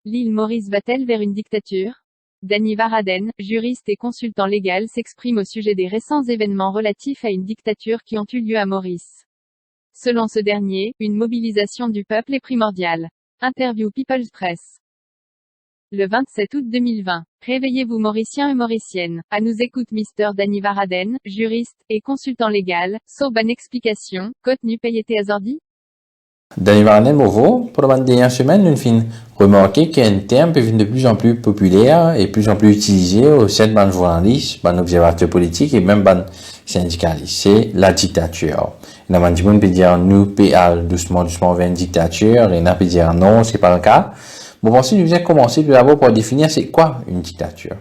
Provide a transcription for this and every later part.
L'île Maurice va-t-elle vers une dictature? Danny Varaden, juriste et consultant légal, s'exprime au sujet des récents événements relatifs à une dictature qui ont eu lieu à Maurice. Selon ce dernier, une mobilisation du peuple est primordiale. Interview People's Press. Le 27 août 2020. Réveillez-vous Mauriciens et Mauriciennes. À nous écoute Mr. Danny Varaden, juriste et consultant légal. Sauf bonne explication, contenu payé azordi? Danny Varaden, bonjour. Pour la dernière semaine, nous avons remarqué qu'un terme peut devenir de plus en plus populaire et plus en plus utilisé au sein de journalistes, de observateurs politiques et même de syndicalistes. C'est la dictature. Il y a des gens qui peuvent dire nous pédalons doucement vers une dictature et il y a peut dire non, c'est pas le cas. Bon, voici, nous allons commencer tout d'abord par définir c'est quoi une dictature.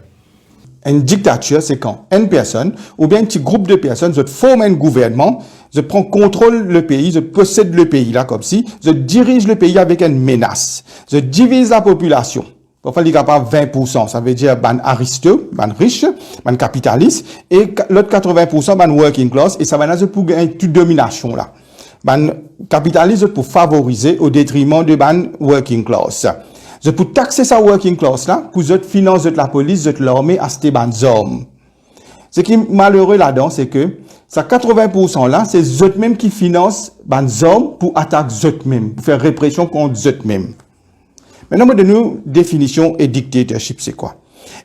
Une dictature, c'est quand une personne ou bien un petit groupe de personnes se forment un gouvernement, se prend contrôle le pays, se possède le pays là comme si, se dirige le pays avec une menace, se divise la population. Parfois, il y a pas 20%, ça veut dire ban aristeux, ban riche, ban capitaliste, et l'autre 80% ban working class, et ça va être pour gagner toute domination là. Ban capitaliste pour favoriser au détriment de ban working class. Je peux taxer sa working class là, pour je finance la police, je l'armée à ces ban hommes. Ce qui est malheureux là-dedans, c'est que, ça 80% là, c'est eux mêmes qui financent ban hommes pour attaquer eux mêmes, pour faire répression contre eux mêmes. Maintenant, de nous, définition et dictatorship, c'est quoi?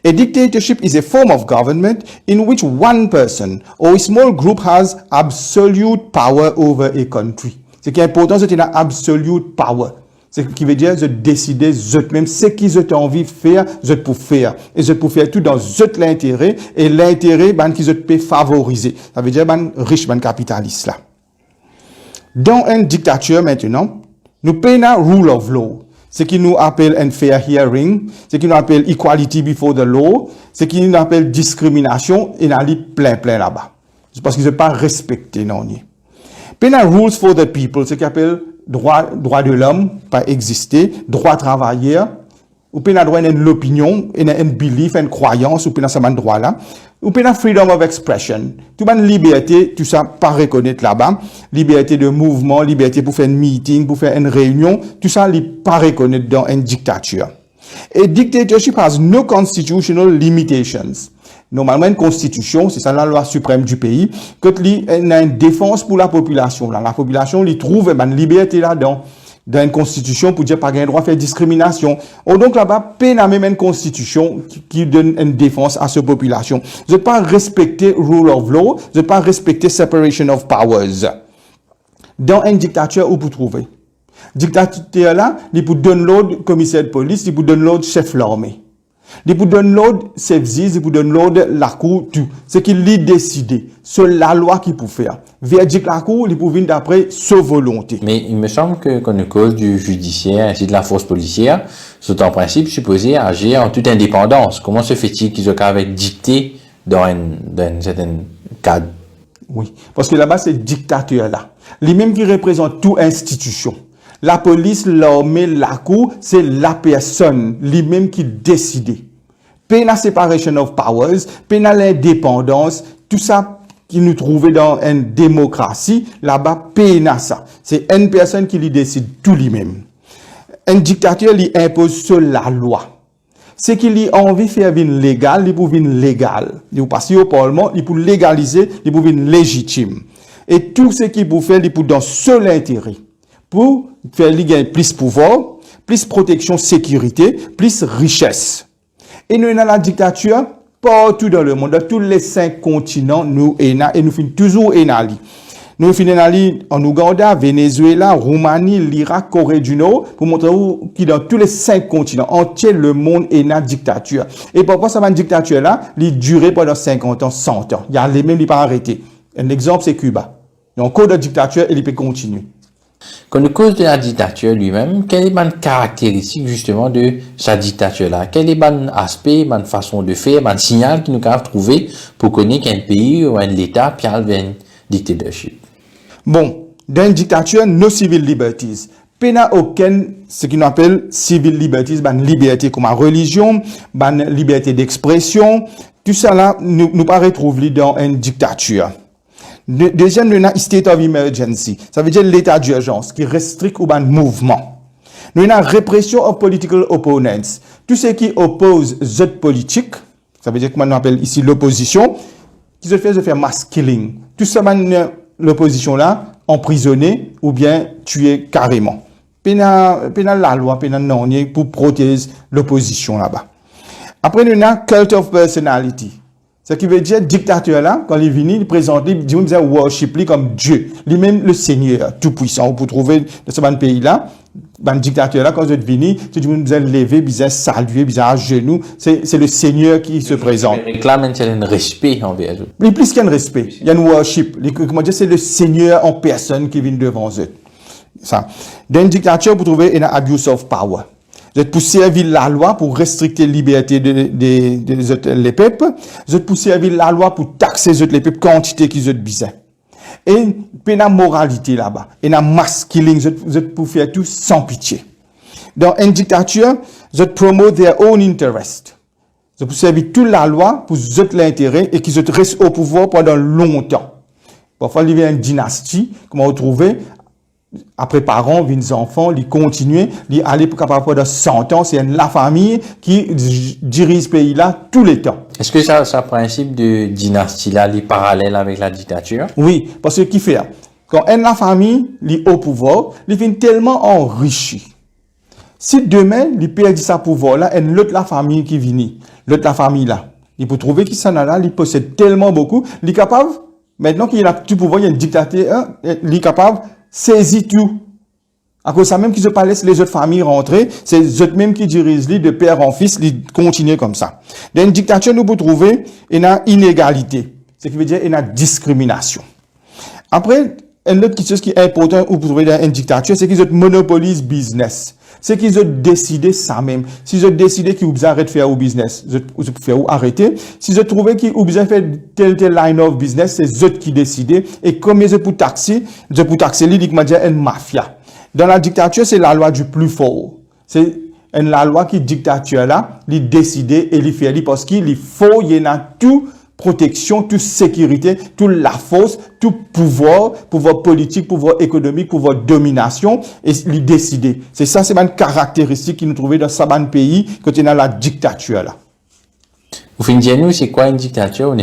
A dictatorship is a form of government in which one person or a small group has absolute power over a country. Ce qui est important, c'est une absolute power. Ce qui veut dire, je décider eux-mêmes ce qu'ils ont envie de faire, je peux faire. Et je peux faire tout dans l'intérêt, et l'intérêt, qu'ils ont favoriser. Ça veut dire, riche, capitaliste, là. Dans une dictature, maintenant, nous payons un rule of law. Ce qui nous appelle un fair hearing, ce qui nous appelle equality before the law, ce qui nous appelle discrimination, et il y a plein là-bas. C'est parce qu'ils ne sont pas respectés, non. Payons un rules for the people, ce qui appelle droit de l'homme, pas exister, droit travailleur, ou bien droit à l'opinion, une belief, une croyance, ou bien ça droit là, ou bien freedom of expression, tout bien liberté, tout ça pas reconnaître là-bas, liberté de mouvement, liberté pour faire un meeting, pour faire une réunion, tout ça pas reconnaître dans une dictature. A dictatorship has no constitutional limitations. Normalement, une constitution, c'est ça la loi suprême du pays, que il y a une défense pour la population. Là. La population, il trouve une liberté là-dedans, dans une constitution pour dire pas qu'il y a droit à faire discrimination. Donc là-bas, peine à même une constitution qui donne une défense à cette population. Je ne pas respecter rule of law, je ne pas respecter separation of powers. Dans une dictature, où vous trouvez? Dictature là, il peut donner l'ordre commissaire de police, il peut donner l'ordre chef de l'armée. Il peut donner l'ordre service, il peut donner l'ordre la cour, tout. C'est qu'il lit décider. C'est la loi qui peut faire. Verdict la cour, il peut venir d'après sa volonté. Mais il me semble que quand nous cause du judiciaire ainsi de la force policière, sont en principe supposés agir en toute indépendance. Comment se fait-il qu'ils ont qu'à être dictés dans un certain cadre? Oui. Parce que là-bas, c'est dictateur là. Les mêmes qui représentent toute institution. La police, l'armée, la cour, c'est la personne, lui-même qui décide. Peine à separation of powers, peine à l'indépendance, tout ça qui nous trouvait dans une démocratie, là-bas, peine à ça. C'est une personne qui lui décide tout lui-même. Un dictateur lui impose seul la loi. Ce qu'il a envie de faire venir légal, il peut venir légal. Il peut passer au Parlement, il peut légaliser, il peut venir légitime. Et tout ce qu'il peut faire, il peut dans seul intérêt. Pour faire gagner plus pouvoir, plus protection, sécurité, plus richesse. Et nous, dans la dictature, partout dans le monde, dans tous les 5 continents, nous finissons toujours en Nous finissons en Ouganda, Venezuela, Roumanie, l'Irak, Corée du Nord, pour montrer que dans tous les 5 continents, entier le monde est dans la dictature. Et pourquoi ça va une dictature là, il dure pendant 50 ans, 100 ans. Il y a les mêmes, il pas arrêté. Un exemple, c'est Cuba. Il y a encore de dictature et il peut continuer. Quand nous cause de la dictature lui-même, quelle est la caractéristique justement de sa dictature-là? Quel est l'aspect, la façon de faire, le signal qui nous a trouvé pour connaître qu'un pays ou un État pierre vers une dictatorship? Bon, dans une dictature, no civil liberties. Pas aucune, ce qu'on appelle civil liberties, ban liberté comme la religion, ban liberté d'expression, tout ça là, nous pas retrouver dans une dictature. Deuxième, nous avons state of emergency. Ça veut dire l'état d'urgence qui restricte ou ban mouvement. Nous avons répression of political opponents. Tout ce qui oppose les politique, ça veut dire que nous appelle ici l'opposition, qui se fait mass killing. Tout ça, l'opposition là, emprisonner ou bien tuer carrément. Pénal la loi, pénal non, pour protéger l'opposition là-bas. Après, nous avons cult of personality. Ce qui veut dire, dictateur là, quand il vient, il présente, il dit, worship lui comme Dieu. Lui-même, le Seigneur, tout puissant. Pour trouver dans ce pays là, le dictateur là, quand vous êtes venu, tu dis, vous allez lever, vous allez saluer, vous allez à genoux. C'est le Seigneur qui se présente. Il réclame un certain respect envers eux. Il y a plus qu'un respect. Il y a un worship. Comment dire, c'est le Seigneur en personne qui vient devant eux. Ça. Dans une dictature, vous trouvez un abuse of power. Vous êtes pour servir la loi pour restricter la liberté les peuples. Vous êtes pour servir la loi pour taxer les peuples quantité qu'ils ont besoin. Et il y a une moralité là-bas. Il y a un mass killing. Vous êtes pour faire tout sans pitié. Dans une dictature, vous êtes promote their own interest. Vous êtes pour servir toute la loi pour l'intérêt et qu'ils restent au pouvoir pendant longtemps. Parfois, il y a une dynastie, comme on trouve. Après parents, les enfants, ils continuent, ils aller pour capable de 100 ans, c'est la famille qui dirige ce pays-là tous les temps. Est-ce que ça principe de dynastie-là, est parallèle avec la dictature? Oui, parce que qui fait? Quand la famille, est au pouvoir, ils viennent tellement enrichis. Si demain, ils perdent sa pouvoir-là, et l'autre la famille qui vient, l'autre la famille-là, il peut trouver qu'ils sont là, ils possèdent tellement beaucoup, ils sont capables, maintenant qu'il a tout pouvoir, il y a un dictateur, il est capable saisit tout. À cause de ça même qu'ils ne pas laissent les autres familles rentrer, c'est eux mêmes qui dirigent de père en fils, ils continuent comme ça. Dans une dictature, nous pouvons trouver une inégalité. Ce qui veut dire une discrimination. Après, une autre chose qui est importante pour trouver dans une dictature, c'est qu'ils monopolisent business. C'est qu'ils ont décidé ça même. S'ils ont décidé qu'ils ont besoin de faire au business, ils ont faire ou arrêter. S'ils ont trouvé qu'ils ont besoin de faire tel line of business, c'est eux qui décident. Et comme ils ont pour taxer, uniquement dire une mafia. Dans la dictature, c'est la loi du plus fort. C'est la loi qui dictature là, il décide et il fait parce qu'il faut, il y en a tout protection, toute sécurité, toute la force, tout pouvoir politique, pouvoir économique, pouvoir domination, et les décider. C'est ça, c'est une caractéristique qui nous trouvait dans ce pays quand on a la dictature là. Vous finissez nous, c'est quoi une dictature?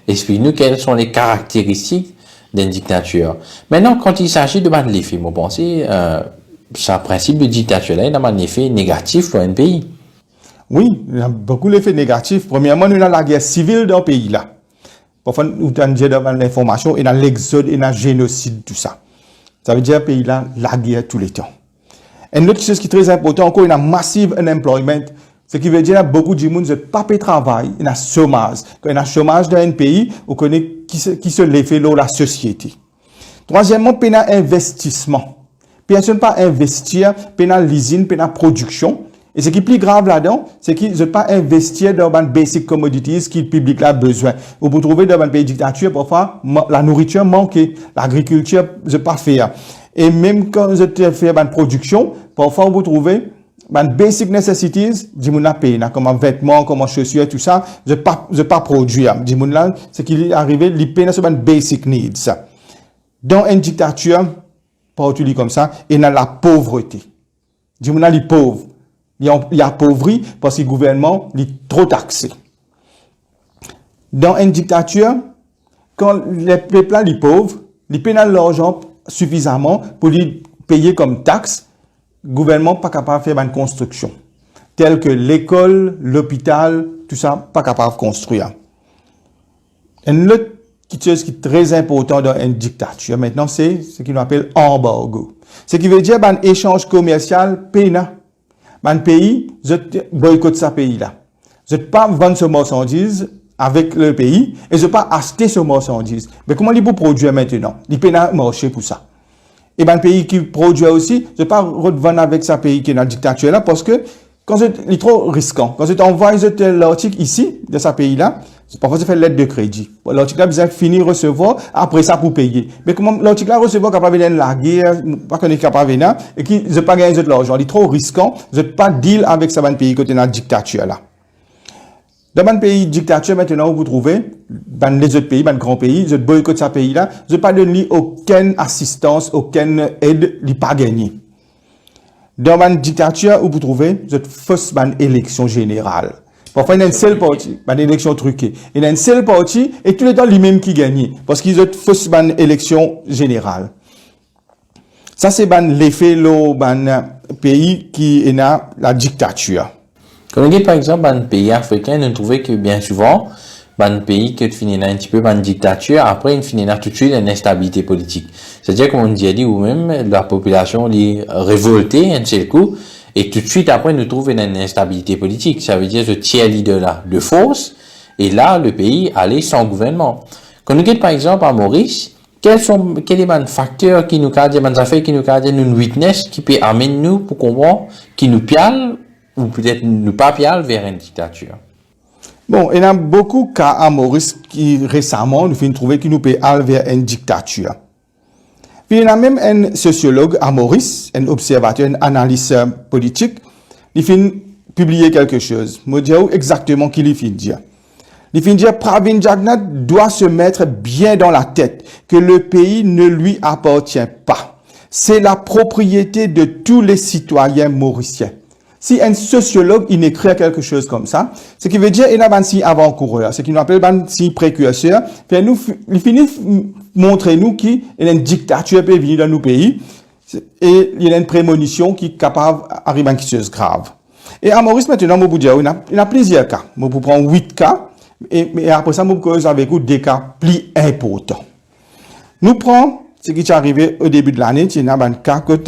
Expliquez-nous quelles sont les caractéristiques d'une dictature. Maintenant, quand il s'agit de battre les films, vous pensez, c'est un principe de dictature là, il y a un effet négatif pour un pays. Oui, il y a beaucoup d'effets négatifs. Premièrement, nous avons la guerre civile dans le pays là. Parfois, nous avons l'information et dans l'exode et dans le génocide, tout ça. Ça veut dire le pays là, la guerre tous les temps. Et une autre chose qui est très importante, encore, il y a massive unemployment. Ce qui veut dire que beaucoup de gens ne pas de travail, il y a chômage. Quand il y a chômage dans un pays, on connaît qui se l'effet dans la société. Troisièmement, il y a investissement. Personne pas investir, il y a l'usine, il y a production. Et ce qui est plus grave là-dedans, c'est qu'ils ne pas investir dans les basic commodities qui le public a besoin. Vous pouvez trouver dans un pays dictature, parfois, la nourriture manque, l'agriculture ne pas faire. Et même quand vous êtes fait une production, parfois vous trouvez les basic necessities, du monde paye, comme vêtements, comme chaussures, tout ça, je pas produire. Du monde là, c'est qu'il est arrivé, il paye sur les basic needs. Dans une dictature, pas tout comme ça, il y a la pauvreté. Du monde là, il est pauvre. Il appauvri parce que le gouvernement est trop taxé. Dans une dictature, quand les peuples sont pauvres, ils payent l'argent suffisamment pour les payer comme taxe, le gouvernement n'est pas capable de faire une construction. Telle que l'école, l'hôpital, tout ça, pas capable de construire. Une autre chose qui est très importante dans une dictature, maintenant, c'est ce qu'on appelle embargo. Ce qui veut dire un échange commercial pénal. Un pays, je boycotte ce pays-là. Je ne peux pas vendre ce marchandise avec le pays et je ne peux pas acheter ce marchandise. Mais comment il peut produire maintenant? Il peut pas marcher pour ça. Et ben, le pays qui produit aussi, je pas revendre avec ce pays qui est dans la dictature là, parce que, quand c'est trop risquant, quand tu envoies l'article ici, de ce pays-là, parfois tu fais lettre de crédit. L'article là, besoin de finir recevoir, après ça pour payer. Mais comment l'article là recevoir capable de la guerre, pas qu'on est capable de et qui, je pas gagner de l'argent. Il est trop risquant, je pas deal avec ce pays côté dans la dictature là. Dans un pays dictature, maintenant, vous trouvez, dans les autres pays, dans les grands pays, je boycotte ce pays-là, je pas donner aucune assistance, aucune aide, il pas gagné. Dans une dictature, où vous trouvez, vous fausse une élection générale. Parfois, il y a une seule partie, une élection truquée. Il y a une seule partie, et tous les temps, lui-même qui gagne. Parce qu'ils ont fausse une élection générale. Ça, c'est l'effet, d'un pays qui est dans la dictature. Quand on regarde par exemple un pays africain, nous trouvons que bien souvent, un pays qui finit un petit peu une dictature, après il finit tout de suite une instabilité politique. C'est-à-dire comme on dit ou même la population est révoltée un seul coup, et tout de suite après nous trouvons une instabilité politique. Ça veut dire ce tiers leader là de force, et là le pays allait sans gouvernement. Quand on regarde par exemple à Maurice, quels sont les facteurs qui nous cadrent, les affaires qui nous cadrent, une witness qui peut amener nous pour comprendre, qui nous piale ou peut-être nous pas piale vers une dictature. Bon, il y a beaucoup de cas à Maurice qui récemment nous fait trouver qui nous peut aller vers une dictature. Puis il y a même un sociologue à Maurice, un observateur, un analyste politique, il fait publier quelque chose. Je dis exactement qui il fait dire. Il fait dire Pravin Jagnat doit se mettre bien dans la tête que le pays ne lui appartient pas. C'est la propriété de tous les citoyens mauriciens. Si un sociologue, il écrit quelque chose comme ça, ce qui veut dire, il y a un signe avant-coureur, ce qu'il nous appelle un signe précurseur, puis il finit montrer nous qu'il y a une dictature qui est venue dans nos pays, et il y a une prémonition qui est capable d'arriver à quelque chose de grave. Et à Maurice, maintenant, il y a plusieurs cas. Je vous prends 8 cas, et après ça, je vous cause avec vous des cas plus importants. Nous prenons ce qui est arrivé au début de l'année, il y a un cas que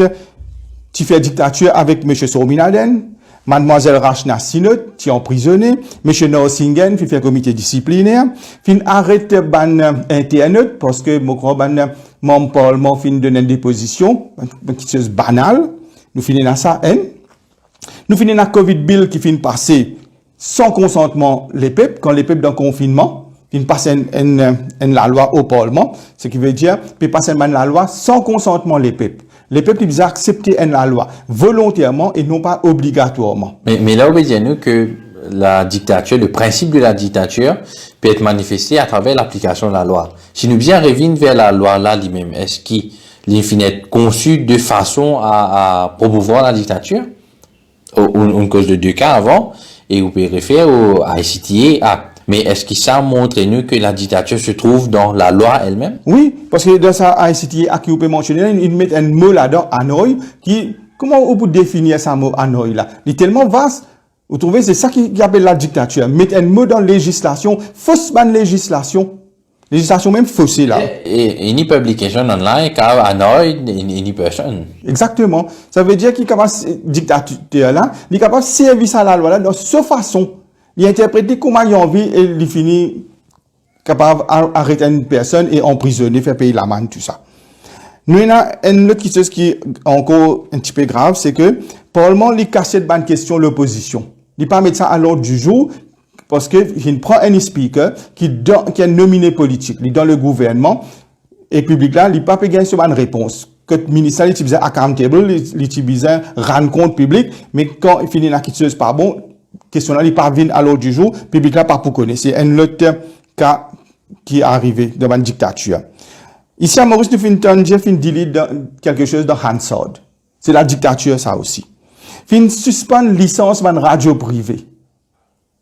tu fais dictature avec M. Sominaden, Mademoiselle Rachna Sinot, qui est emprisonnée, M. Norsingen, qui fait un comité disciplinaire, fin arrête ban internet, parce que mon parlement fin donner une déposition, une chose banale, nous finissons dans ça, nous finissons dans Covid Bill qui fin passer sans consentement les peuples, quand les peuples dans le confinement, fin passer la loi au parlement, ce qui veut dire, puis passer la loi sans consentement les peuples. Les peuples, ils acceptent la loi volontairement et non pas obligatoirement. Mais là, on veut dire nous que la dictature, le principe de la dictature peut être manifesté à travers l'application de la loi. Si nous bien revenons vers la loi là lui-même, est-ce qu'il est conçu de façon à promouvoir la dictature? On cause de 2 cas avant, et vous pouvez référer au ICTA Act. Mais est-ce que ça montre nous que la dictature se trouve dans la loi elle-même? Oui, parce que dans ça ICTA Act, vous pouvez mentionner, ils mettent un mot là-dedans, Hanoï, qui, comment on peut définir ce mot Hanoï là? Il est tellement vaste. Vous trouvez, c'est ça qui appelle la dictature. Mettre un mot dans la législation, fausse législation même faussée là. Et any publication online, car Hanoï, any person. Exactement. Ça veut dire qu'il est capable, dictateur là, il est capable de servir à la loi là, dans cette façon. Il interprète comment il a envie et il finit capable d'arrêter une personne et emprisonner, faire payer l'amende, tout ça. Nous, il y a une autre chose qui est encore un petit peu grave, c'est que, Parlement, il casse cette bonne question l'opposition. Il ne pas mettre ça à l'ordre du jour, parce qu'il prend un speaker qui est nominé politique, il est dans le gouvernement, et public là, il n'a pas gagner sur une réponse. Que le ministère, il utilise accountable, il utilise rendre compte public, mais quand il finit la question pas bon, question là, il parvient à l'ordre du jour, public là, pas pour connaître. C'est un autre cas qui est arrivé dans une dictature. Ici, à Maurice, nous fin delete quelque chose dans Hansard. C'est la dictature, ça aussi. Fin suspend licence d'une radio privée.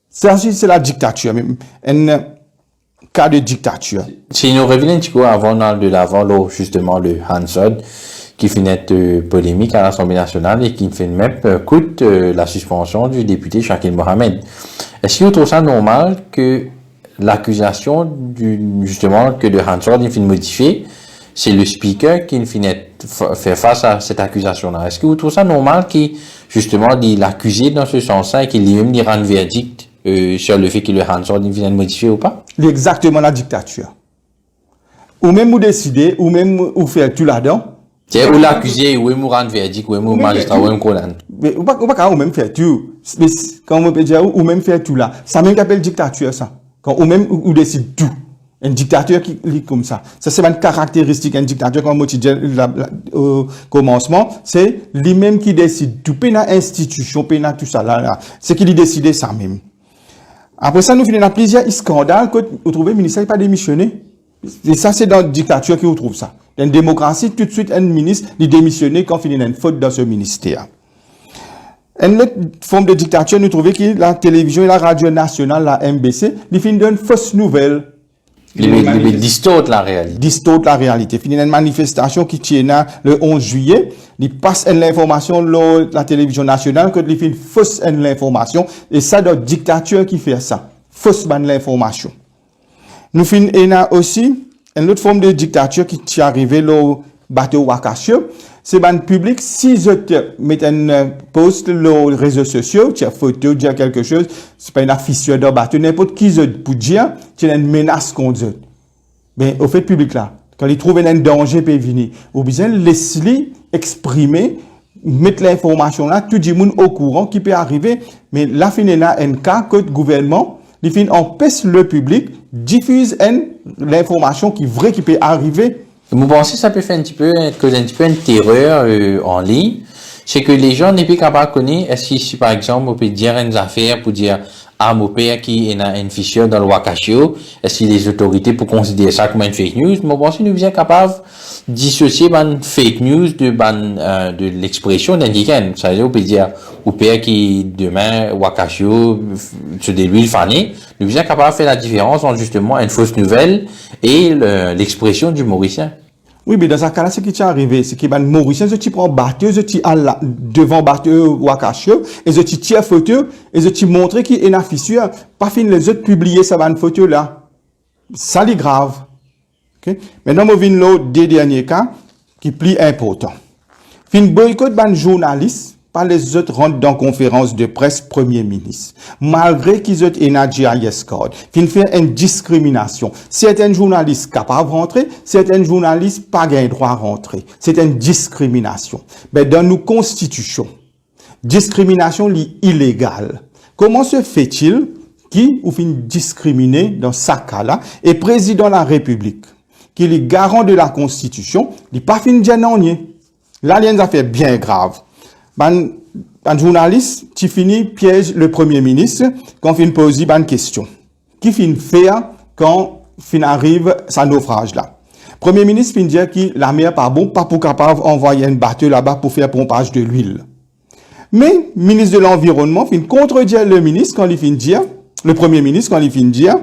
Ça aussi, c'est la dictature, même. Un cas de dictature. Si nous revenons un petit peu avant de l'avant, justement, le Hansard, qui finit polémique à l'Assemblée nationale et qui fait même coûte la suspension du député Shakil Mohamed. Est-ce que vous trouvez ça normal que l'accusation justement que de Hansard il finit modifié, c'est le speaker qui finit fait face à cette accusation-là? Est-ce que vous trouvez ça normal qu'il justement l'accusé dans ce sens-là et qu'il lui-même lui rende verdict sur le fait que le Hansard il finit modifié ou pas? C'est exactement la dictature. Ou même vous décidez, ou même vous faites tout là-dedans, C'est où l'accusé, où est mourant verdict, où est mon magistrat, où est mon colonne. Mais ou pas même faire tout. Mais quand on peut dire ou même faire tout là, ça même qu'appelle dictature ça. Quand ou même ou décide tout. Un dictateur qui lit comme ça. Ça c'est une caractéristique un dictateur comme tu dis au commencement, c'est lui-même qui décide tout pena institution, pena tout ça là. C'est qui lui décide ça même. Après ça nous finissons dans plusieurs scandales que vous trouvez le ministère pas démissionné. Et ça c'est dans la dictature que vous trouvez ça. Dans une démocratie, tout de suite, un ministre, il démissionne quand il y a une faute dans ce ministère. Une autre forme de dictature, nous trouvons que la télévision et la radio nationale, la MBC, ils finissent d'une fausse nouvelle. Ils distortent la réalité. Distortent la réalité. Il y a une manifestation qui tient le 11 juillet. Ils passent l'information la télévision nationale que ils finissent fausse l'information. Et ça, c'est la dictature qui fait ça. Fausse l'information. Nous finissons aussi une autre forme de dictature qui est arrivée au bateau Wakasio, c'est le public, si je mets un post sur les réseaux sociaux, tu as photo, tu as quelque chose, c'est pas une affiche d'un bateau, n'importe qui pour dire, tu as une menace contre eux. Mais au fait public là, quand ils trouvent un danger peut venir, ou bien laisse-les exprimer, mettre l'information là, tout le monde au courant qui peut arriver, mais là, il y a un cas que le gouvernement, il empêche le public diffuse l'information qui est vraie qui peut arriver. Vous pensez que ça peut faire un petit peu une terreur en ligne? C'est que les gens n'est plus capables de connaître, est-ce que si par exemple on peut dire une affaire pour dire mon père qui est une fissure dans le Wakasio, est-ce que les autorités pour considérer ça comme une fake news? Moi, je pense que nous sommes capables de dissocier une fake news de l'expression d'un week-end. Ça veut dire, on peut dire, au père qui demain, Wakasio, se déluit le fané, nous sommes capables de faire la différence entre justement une fausse nouvelle et l'expression du Mauricien. Oui, mais dans ce cas-là, ce qui est arrivé, c'est que les Mauriciens, ils prennent bateau, ils devant bateau Wakasio, et ils tirent photo, et ils montrent qu'il y a une fissure. Pas fin les autres publier cette photo-là. Ça, c'est grave. Okay? Maintenant, on vient l'autre des derniers cas, qui est plus important. Fin boycott ban journalistes, pas les autres rentrent dans conférence de presse Premier ministre. Malgré qu'ils ont un GIS code, fin fait une discrimination. Certains journalistes capables de rentrer, certains journalistes pas gain droit à rentrer. C'est une discrimination. Mais dans nos constitutions, discrimination est illégale. Comment se fait-il qui ou fin discriminer dans ce cas-là et président de la République, qui est garant de la Constitution, il pas fin dire non. Là, il y a une affaire bien grave. Un journaliste qui finit piège le Premier ministre quand il pose une question. Qui finit faire quand fin arrive sa naufrage là. Premier ministre finit dire que la mer pas bon, pas pour capable envoyer un bateau là-bas pour faire pompage de l'huile. Mais ministre de l'environnement finit contredire le ministre quand il finit dire, le Premier ministre quand il finit dire,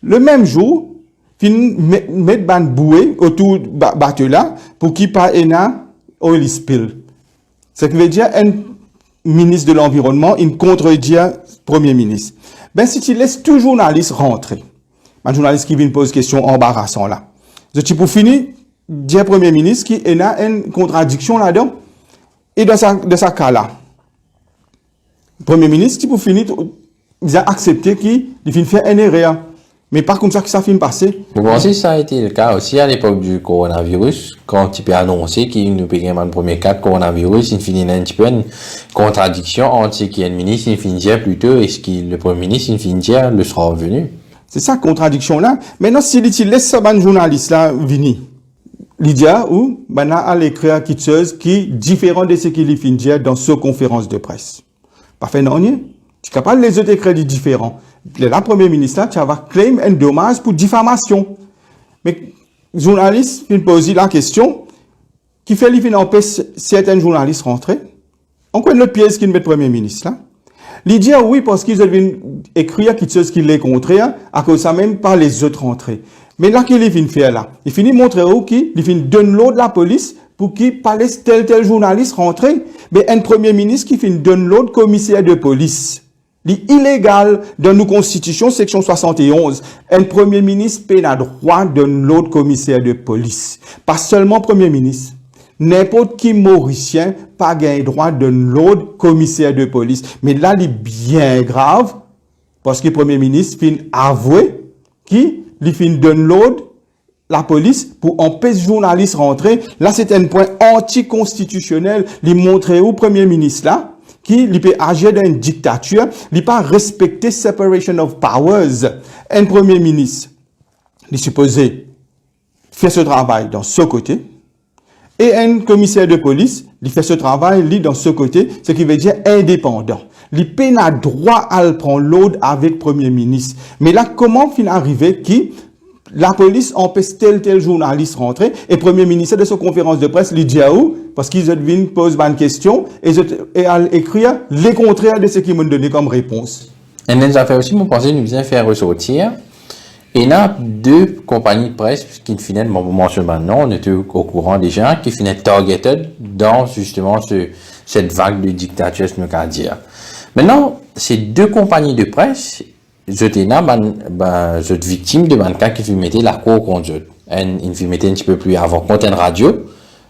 le même jour finit mettre ban bouée autour du bateau là pour qu'il pas ena oil spill. Ce qui veut dire, un ministre de l'Environnement, il contredit le Premier ministre. Ben, si tu laisses tout journaliste rentrer, un journaliste qui vient poser question embarrassante là, tu pour finir, dire Premier ministre qu'il y a une contradiction là-dedans. Et dans ce cas-là, Premier ministre, pour finir, il a accepté qu'il finit faire une erreur. Mais pas comme ça que ça finit passer. Vous pensez que ça a été le cas aussi à l'époque du coronavirus, quand tu peux annoncer qu'il nous paye un premier cas de coronavirus, il finit un petit peu une contradiction entre ce qu'il y a un ministre, il finit dire plutôt, et ce qui le Premier ministre, il finit dire, le sera revenu. C'est ça, contradiction-là. Maintenant, si il laisse ça, un journaliste là, venir, Lydia, ou, ben, à l'écrire quelque chose qui est différent de ce qu'il finit dire dans ce conférence de presse. Parfait, non, tu es capable de les autres écrire différents. Le Premier ministre, tu vas claim un dommage pour diffamation. Mais, journaliste, il pose la question, qui fait qu'il empêche certains journalistes rentrer. On connaît le piège qu'il met le Premier ministre, là. Il dit oui, parce qu'ils ont écrire quelque chose qui les contraire, à cause ça même pas les autres rentrer. Mais là, qu'il vient faire là? Il finit montrer où qu'il donne l'eau de la police pour qu'il laisse tel journaliste rentrer. Mais un Premier ministre qui donne l'eau de commissaire de police. Illégal dans nos constitutions, section 71. Un Premier ministre a droit de l'autre commissaire de police. Pas seulement Premier ministre. N'importe qui Mauricien pas gain droit de l'autre commissaire de police. Mais là, il est bien grave parce que le Premier ministre fin avoué qu'il fin donne l'autre la police pour empêcher journalistes rentrer. Là, c'est un point anticonstitutionnel. Il montrait au premier ministre là, qui peut agir dans une dictature, il pas respecter separation of powers. Un premier ministre, il est supposé faire ce travail dans ce côté, et un commissaire de police, il fait ce travail, lui, dans ce côté, ce qui veut dire indépendant. Il peut n'a droit à le prendre l'autre avec premier ministre. Mais là, comment fin arriver qui la police empêche tel journaliste rentrer et premier ministre de sa conférence de presse, il dit où parce qu'ils viennent poser une question et écrire les contraires de ce qu'ils m'ont donné comme réponse. Et nous avons aussi, mon pensée, nous vient faire ressortir. Et il y a deux compagnies de presse qui finalement, bon, mentionne maintenant, on était au courant déjà, qui finalement targeted dans justement cette vague de dictature, je me dire. Maintenant, ces deux compagnies de presse, j'étais là, j'étais victime de un cas qui mettait la cour contre eux. Ils mettaient un petit peu plus avant Content Radio,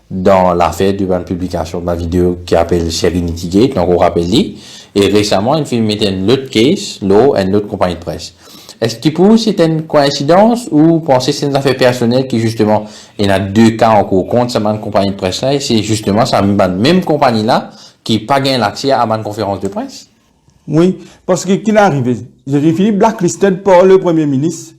dans l'affaire de la publication de ma vidéo qui appelle Serenity Gate, donc on rappelle lui. Et récemment, ils mettaient une autre case, une autre compagnie de presse. Est-ce que pour vous, c'est une coïncidence ou pensez que c'est une affaire personnelle qui justement, il y a deux cas en cours contre cette compagnie de presse là et c'est justement cette même compagnie là qui n'a pas gagné l'accès à ma conférence de presse? Oui, parce que qu'il est arrivé, j'ai fini blacklisted par le premier ministre.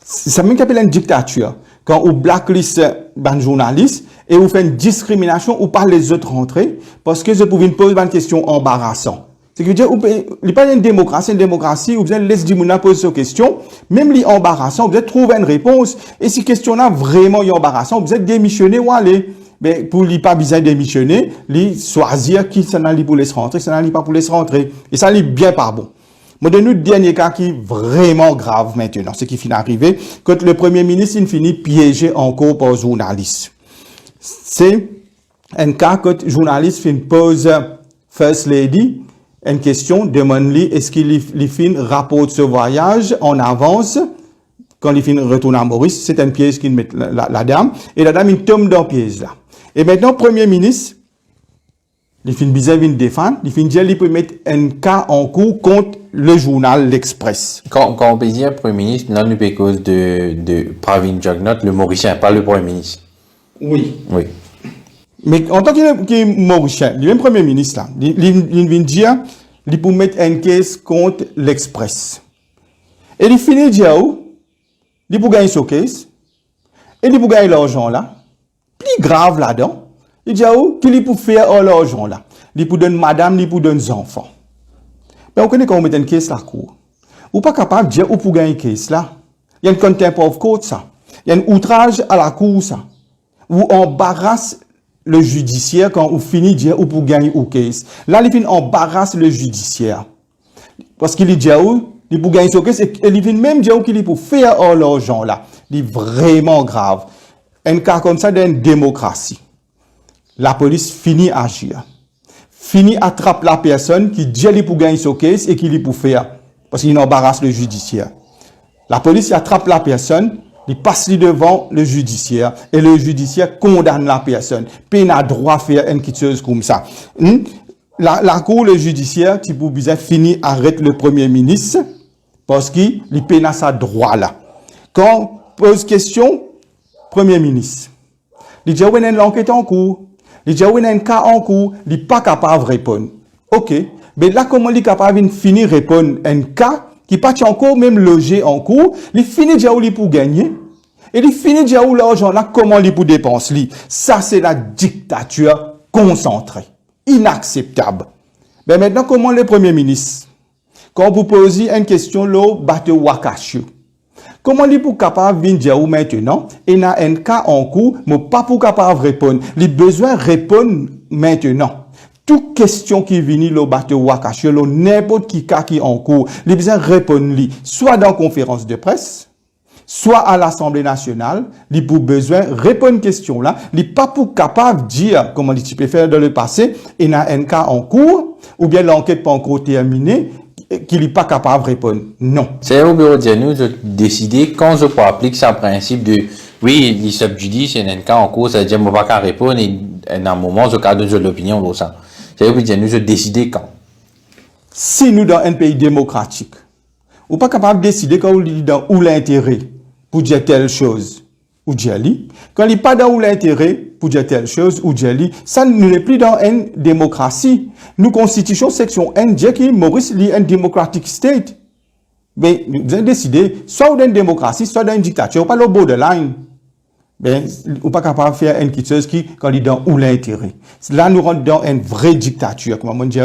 C'est même qu'appelle une dictature. Quand on blacklist un journaliste et on fait une discrimination ou pas les autres rentrer parce que je pouvais poser une question embarrassante. C'est que dire, il n'y a pas une démocratie, où vous allez laisser Dimouna poser cette question, même les embarrassants, vous allez trouver une réponse. Et si question-là vraiment embarrassant, vous êtes démissionné ou aller. Mais pour lui pas besoin de démissionner, lui choisir qui s'en a pour laisser rentrer, s'en a pas pour laisser rentrer. Et ça n'est bien pas bon. Moi, de nous, dernier cas qui est vraiment grave maintenant, ce qui finit d'arriver, quand le premier ministre, il finit piégé encore par journaliste. C'est un cas quand le journaliste fait une pause First Lady, une question, demande-lui, est-ce qu'il fait un rapport de ce voyage en avance, quand il fait un retour à Maurice, c'est un piège qu'il met la dame, et la dame, il tombe dans le piège là. Et maintenant, premier ministre, il fait bizarre, il défend, il fait dire, il peut mettre un cas en cours contre le journal L'Express. Quand on peut dire premier ministre, non, c'est à cause de Pravin Jugnauth, le Mauricien, pas le premier ministre. Oui. Oui. Mais en tant que Mauricien, le même premier ministre là, il vient dire, il peut mettre un case contre L'Express. Et il finit de dire, il peut gagner ce case, et il peut gagner l'argent là. Plus grave là-dedans, il dit qu'il peut faire l'argent là. Il peut donner madame, il peut donner enfants. Mais on connaît quand on met une caisse la cour. Ou pas capable de dire où pour gagner une caisse là. Il y a une contempt of court ça. Il y a un outrage à la cour ça. Ou embarrasse le judiciaire quand on finit de dire où pour gagner une caisse. Là, il embarrasse le judiciaire. Parce qu'il dit il peut gagner une caisse et il vient même dire qu'il peut faire l'argent là. C'est vraiment grave. Un cas comme ça d'une démocratie. La police finit à agir. Finit attrape la personne qui dit qu'il peut gagner ce case et qu'il peut faire. Parce qu'il embarrasse le judiciaire. La police attrape la personne, il passe devant le judiciaire et le judiciaire condamne la personne. Puis il n'a droit à faire une chose comme ça. La cour, le judiciaire, qui pour bizarre finit arrête le premier ministre parce qu'il peine à sa droit là. Quand on pose question, premier ministre. Il dit, oui, il y a une enquête en cours. Il dit, oui, il y a un cas en cours. Il n'est pas capable de répondre. OK. Mais là, comment il est capable de finir de répondre à un cas qui n'est pas encore même logé en cours? Il finit déjà où il pour gagner. Et il finit déjà où l'argent là, comment il pour dépenser. Ça, c'est la dictature concentrée. Inacceptable. Mais maintenant, comment le premier ministre? Quand vous posez une question, là, bateau Wakashu. Comment il est capable de dire maintenant, il y a un cas en cours, mais pas pour capable de répondre. Il a besoin de répondre maintenant. Toute question qui vient au bateau Wakashi, n'importe qui cas qui est en cours, il a besoin de répondre, soit dans la conférence de presse, soit à l'Assemblée nationale, il a besoin de répondre à une question là, il n'est pas pour capable de dire, comment tu peux faire dans le passé, il y a un cas en cours, ou bien l'enquête n'est pas encore terminée, qu'il n'est pas capable de répondre. Non. C'est au bureau de nous de décider quand je peux appliquer ce principe de oui, il subjudie, c'est un cas en cours, ça veut dire que je ne peux pas répondre et à un moment, je cadre de l'opinion de ça. C'est au bureau de nous de décider quand. Si nous, dans un pays démocratique, ou pas capable de décider quand on dit dans où l'intérêt, pour dire telle chose, ou dire li. Quand il n'est pas dans l'intérêt pour dire telle chose, ou dire li, ça n'est plus dans une démocratie. Nous, Constitution, section N, dit que Maurice lit un democratic state. Mais vous avez décidé, soit dans une démocratie, soit dans une dictature, pas le borderline. Ben, ou pas capable de faire une chose qui, quand il est dans où l'intérêt. Là, nous rentrons dans une vraie dictature. Comment on dit,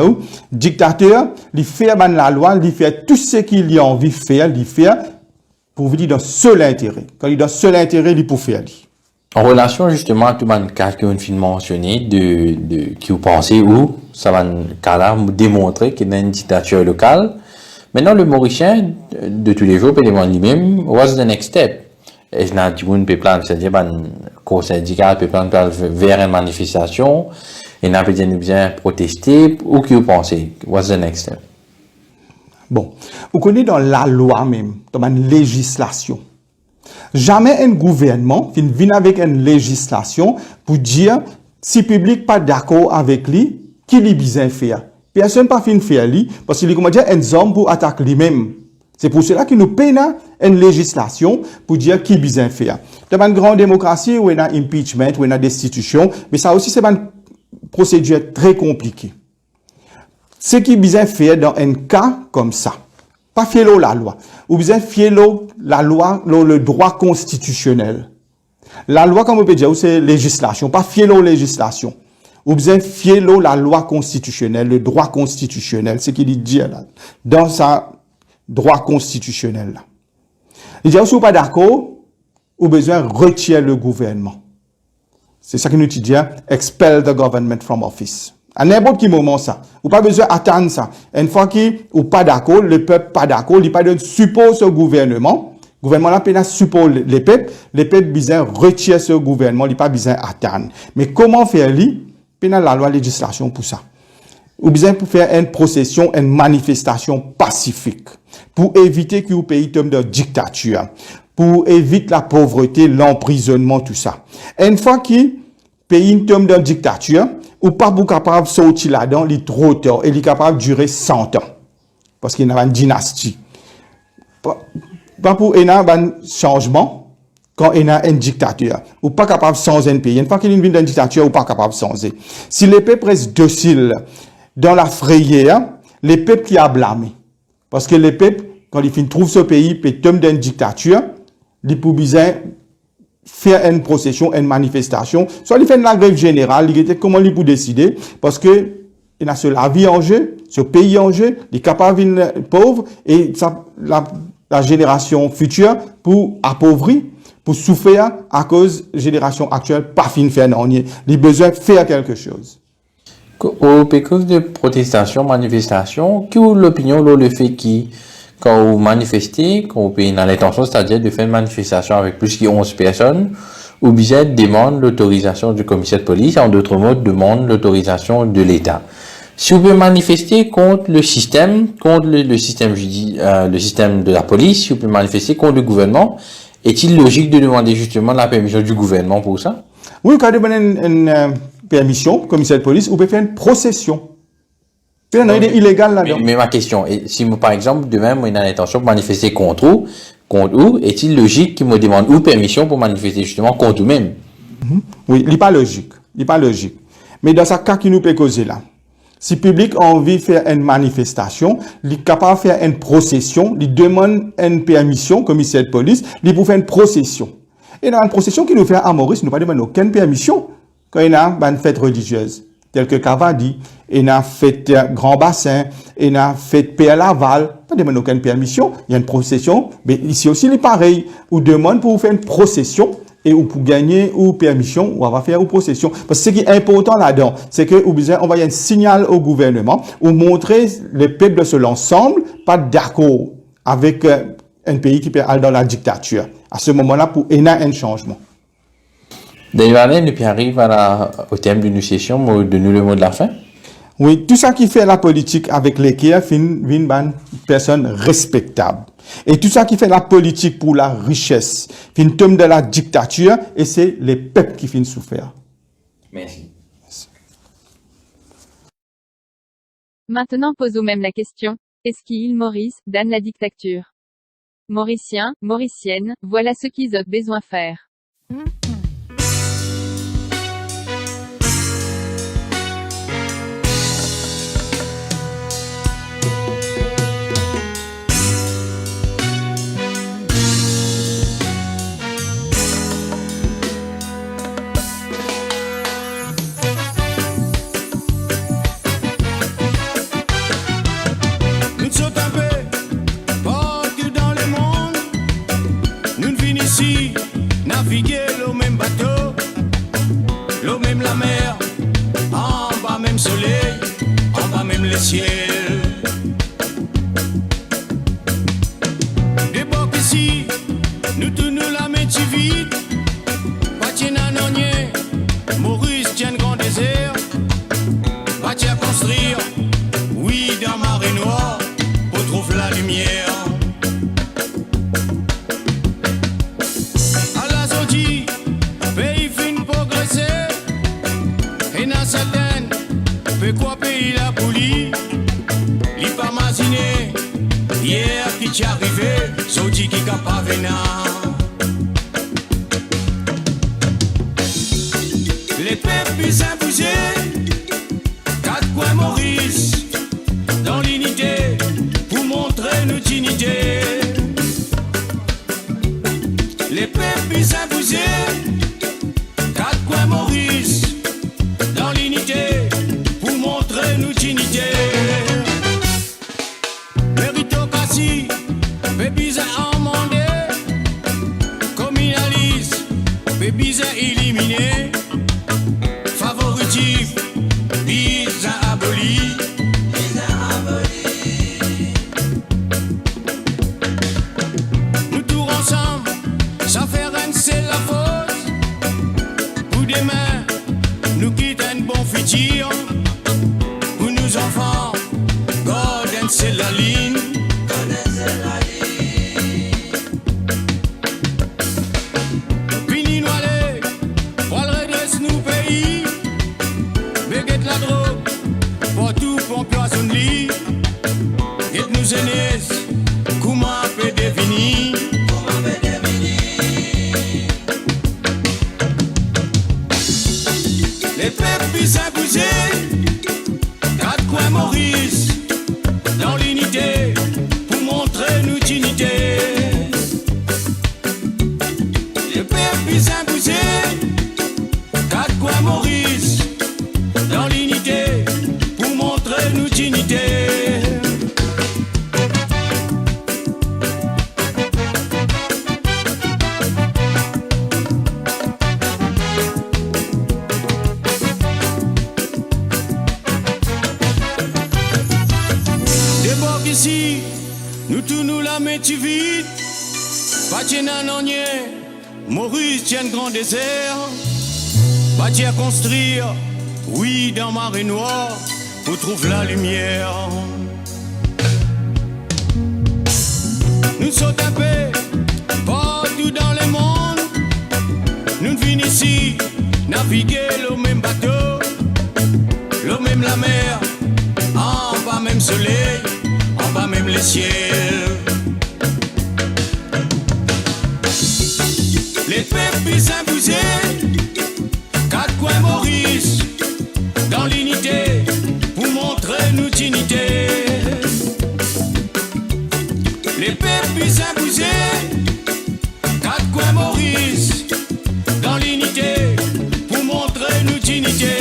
dictateur, il fait la loi, il fait tout ce qu'il a envie de faire, il fait pour vous dire dans seul intérêt. Quand il est dans seul intérêt, il peut faire. En relation justement à tout le cas que vous mentionné, qui vous pensez où ça va démontrer qu'il y a une dictature locale. Maintenant, le Mauricien de tous les jours peut demander lui-même, what's the next step? Et je n'ai pas c'est-à-dire, conseil syndical peut prendre vers une manifestation, et n'a pas bien protester, ou que vous pensez? What's the next step? Bon, vous connaissez dans la loi même, dans la législation. Jamais un gouvernement vient avec une législation pour dire, si le public pas d'accord avec lui, qui lui besoin faire. Personne pas fin faire lui, parce qu'il est comment dire, un homme pour attaquer lui-même. C'est pour cela que nous peinons une législation pour dire qui besoin faire. Dans une grande démocratie où il y a impeachment, où il y a destitution, mais ça aussi c'est une procédure très compliquée. Ce qui besoin faire dans un cas comme ça, pas faire la loi, ou besoin faire la loi, le droit constitutionnel. La loi, comme on peut dire, c'est législation, pas faire la législation. Ou besoin faire la loi constitutionnelle, le droit constitutionnel, ce qu'il dit là, dans sa droit constitutionnel. Là. Il dit, si vous n'êtes pas d'accord, vous avez besoin de retirer le gouvernement. C'est ça que nous disons, expel the government from office. À n'importe quel moment, ça. Vous n'avez pas besoin d'attendre ça. Une fois que vous n'êtes pas d'accord, le peuple n'est pas d'accord, il n'y a pas de support ce gouvernement. Le gouvernement n'a pas de support les peuples besoin de retirer ce gouvernement, il n'y a pas besoin d'attendre. Mais comment faire lui? Il y a la loi législation pour ça. Ou besoin pour faire une procession, une manifestation pacifique, pour éviter que le pays tombe dans la dictature, pour éviter la pauvreté, l'emprisonnement, tout ça. Une fois que le pays tombe dans la dictature, ou pas capable de sortir là-dedans, il est trop tard, et il est capable de durer 100 ans. Parce qu'il y a une dynastie. Pas pour un changement, quand il y a une dictature, ou pas capable de changer un pays. Une fois qu'il y a une dictature, ou pas capable de changer. Si les peuples restent dociles dans la frayère, les peuples qui a blâmé. Parce que les peuples, quand ils trouvent ce pays, ils tombent dans une dictature, ils peuvent besoin faire une procession, une manifestation. Soit ils font la grève générale, comment ils peuvent décider, parce que il y a la vie en jeu, ce pays en jeu, les capables de pauvres, et ça, la génération future pour appauvrir, pour souffrir à cause de la génération actuelle, pas fin faire non, il a besoin de faire quelque chose. Au pécule de protestation, manifestation, quelle est l'opinion, le fait qui, quand vous manifestez, quand vous payez dans l'intention, c'est-à-dire de faire une manifestation avec plus de 11 personnes, ou bien demande l'autorisation du commissaire de police, en d'autres mots, demande l'autorisation de l'État. Si vous pouvez manifester contre le système, contre le système de la police, si vous pouvez manifester contre le gouvernement, est-il logique de demander justement la permission du gouvernement pour ça? Oui, quand vous demandez une permission, commissaire de police, vous pouvez faire une procession. Il y a illégal là-dedans. Mais ma question, si par exemple, demain, moi, j'ai l'intention de manifester contre où, est-il logique qu'il me demande ou permission pour manifester justement contre vous-même? Oui, il n'est pas logique. Il n'est pas logique. Mais dans ce cas qui nous peut causer là, si le public a envie de faire une manifestation, il est capable de faire une procession, il demande une permission, commissaire de police, il peut faire une procession. Et dans une procession qui nous fait à Maurice, nous ne demandons aucune permission quand il y a une fête religieuse, telle que Cavadi, il y a une fête Grand Bassin, il y a une fête Père Laval, pas demande aucune permission, il y a une procession, mais ici aussi il est pareil, on demande pour faire une procession, et ou pour gagner ou permission, ou on va faire une procession. Parce que ce qui est important là-dedans, c'est que on va envoyer un signal au gouvernement, ou montrer les peuples de ce l'ensemble, pas d'accord avec un pays qui peut aller dans la dictature. À ce moment-là, pour y a un changement. D'ailleurs, depuis arrive au thème de nos sessions, de nous le mot de la fin. Oui, tout ça qui fait la politique avec l'équerre, une personne respectable. Et tout ça qui fait la politique pour la richesse, fin tombe de la dictature, et c'est les peuples qui finissent souffrir. Merci. Maintenant posons même la question, est-ce qu'Île Maurice donne la dictature? Mauriciens, Mauriciennes, voilà ce qu'ils ont besoin de faire. Nous sommes un peu partout dans le monde. Nous venons ici naviguer le même bateau, le même la mer, en bas même soleil, en bas même le ciel. Des bords ici, nous tournons la main vite. Patien Nonnier, Maurice tient grand désert. Patien à construire, oui, dans marée noire, pour trouver la lumière. À la sortie, pays fin progresser. Et dans certaines, fait quoi pays la poulie? Li pas masiné, hier qui t'y arrivé, sorti qui n'a pas venant. Les peuples imposés, quatre coins Maurice, dans l'unité, pour montrer notre unité. Les peuples imposés, quatre coins Maurice, dans l'unité, pour montrer notre unité. Méritocratie, bébés amendé, communaliste, bébés éliminé, favoritif, bis aboli. Nous tous ensemble, ça fait rien, c'est la faute. Pour demain, nous quittons un bon futur. Pour nos enfants, Gordon c'est la ligne. Fini nous aller, pour le redresse nos pays. Béguette la drogue, pour tout pompioison de lit. Et nous aînés, comment peut définir? Les peuples imposés, quatre coins Maurice, dans l'unité, pour montrer notre unité. Les peuples imposés, quatre coins Maurice, dans l'unité, pour montrer notre unité. Des bords ici, nous tournons la main vite. Patien Nonnier, Maurice tient grand désert. Patien à construire, oui, dans marée noire, pour trouver la lumière. Nous sommes un peu partout dans le monde. Nous venons ici naviguer le même bateau, le même la mer, en bas même soleil, en bas même le ciel. Les peuples imposés, quatre coins Maurice, dans l'unité, pour montrer notre unité. Les peuples imposés, quatre coins Maurice, dans l'unité, pour montrer notre unité.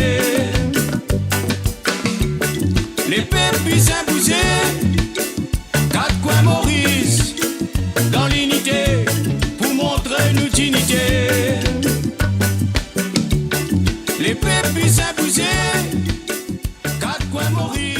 Les peuples imposés, quatre coins Maurice, dans l'unité, pour montrer notre unité. Les peuples imposés, quatre coins Maurice.